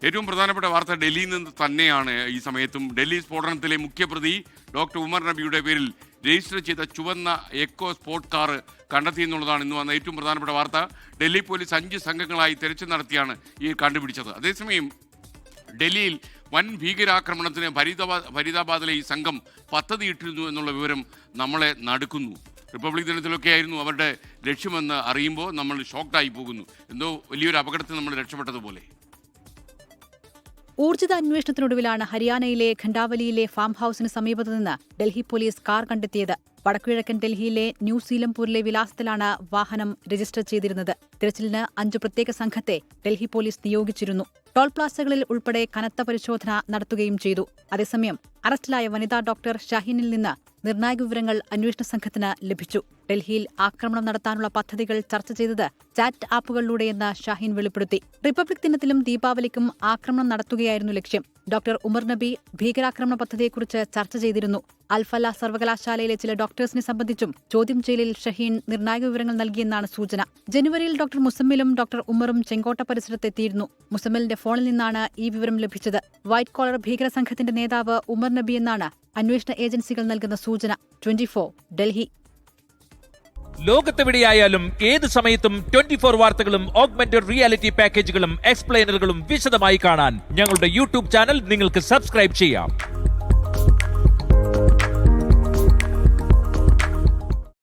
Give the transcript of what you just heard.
ഏറ്റവും പ്രധാനപ്പെട്ട വാർത്ത ഡൽഹിയിൽ നിന്ന് തന്നെയാണ്. ഈ സമയത്തും ഡൽഹി സ്ഫോടനത്തിലെ മുഖ്യപ്രതി ഡോക്ടർ ഉമർ നബിയുടെ പേരിൽ രജിസ്റ്റർ ചെയ്ത ചുവന്ന എക്കോ സ്പോർട്ട് കാർ കണ്ടെത്തിയെന്നുള്ളതാണ് ഇന്ന് വന്ന ഏറ്റവും പ്രധാനപ്പെട്ട വാർത്ത. ഡൽഹി പോലീസ് 5 സംഘങ്ങളായി തെരച്ചിൽ നടത്തിയാണ് ഈ കണ്ടുപിടിച്ചത്. അതേസമയം ഡൽഹിയിൽ വൻ ഭീകരാക്രമണത്തിന് ഫരീദാബാദിലെ ഈ സംഘം പദ്ധതിയിട്ടിരുന്നു എന്നുള്ള വിവരം നമ്മളെ നടുക്കുന്നു. റിപ്പബ്ലിക് ദിനത്തിലൊക്കെ ആയിരുന്നു അവരുടെ ലക്ഷ്യമെന്ന് അറിയുമ്പോൾ നമ്മൾ ഷോക്ക്ഡായി പോകുന്നു. എന്തോ വലിയൊരു അപകടത്തിൽ നമ്മൾ രക്ഷപ്പെട്ടതുപോലെ. ഊർജിത അന്വേഷണത്തിനൊടുവിലാണ് ഹരിയാനയിലെ ഖണ്ഡാവലിയിലെ ഫാം ഹൌസിന് സമീപത്തു നിന്ന് ഡൽഹി പോലീസ് കാർ കണ്ടെത്തിയത്. വടക്കുകിഴക്കൻ ഡൽഹിയിലെ ന്യൂ സീലംപൂരിലെ വിലാസത്തിലാണ് വാഹനം രജിസ്റ്റർ ചെയ്തിരുന്നത്. തിരച്ചിലിന് 5 പ്രത്യേക സംഘത്തെ ഡൽഹി പോലീസ് നിയോഗിച്ചിരുന്നു. ടോൾ പ്ലാസകളിൽ ഉൾപ്പെടെ കനത്ത പരിശോധന നടത്തുകയും ചെയ്തു. അതേസമയം അറസ്റ്റിലായ വനിതാ ഡോക്ടർ ഷഹീനിൽ നിന്ന് നിർണായക വിവരങ്ങൾ അന്വേഷണ സംഘത്തിന് ലഭിച്ചു. ഡൽഹിയിൽ ആക്രമണം നടത്താനുള്ള പദ്ധതികൾ ചർച്ച ചെയ്തത് ചാറ്റ് ആപ്പുകളിലൂടെയെന്ന് ഷഹീൻ വെളിപ്പെടുത്തി. റിപ്പബ്ലിക് ദിനത്തിലും ദീപാവലിക്കും ആക്രമണം നടത്തുകയായിരുന്നു ലക്ഷ്യം. ഡോക്ടർ ഉമർ നബി ഭീകരാക്രമണ പദ്ധതിയെക്കുറിച്ച് ചർച്ച ചെയ്തിരുന്നു. അൽഫല സർവകലാശാലയിലെ ചില ഡോക്ടേഴ്സിനെ സംബന്ധിച്ചും ചോദ്യം ചെയ്യലിൽ ഷഹീൻ നിർണായക വിവരങ്ങൾ നൽകിയെന്നാണ് സൂചന. ജനുവരിയിൽ ഡോക്ടർ മുസമ്മിലും ഡോക്ടർ ഉമറും ചെങ്കോട്ട പരിസരത്തെത്തിയിരുന്നു. മുസമ്മിലിന്റെ ഫോണിൽ നിന്നാണ് ഈ വിവരം ലഭിച്ചത്. വൈറ്റ് കോളർ ഭീകര സംഘത്തിന്റെ നേതാവ് ഉമർ നബി എന്നാണ് അന്വേഷണ ഏജൻസികൾ നൽകുന്ന സൂചന. 24 ഡൽഹി. ലോകത്തെവിടെയായാലും ഏത് സമയത്തും 24 വാർത്തകളും ഓഗ്മെന്റഡ് റിയാലിറ്റി പാക്കേജുകളും എക്സ്പ്ലെയിനറുകളും വിശദമായി കാണാൻ ഞങ്ങളുടെ യൂട്യൂബ് ചാനൽ നിങ്ങൾക്ക് സബ്സ്ക്രൈബ് ചെയ്യാം.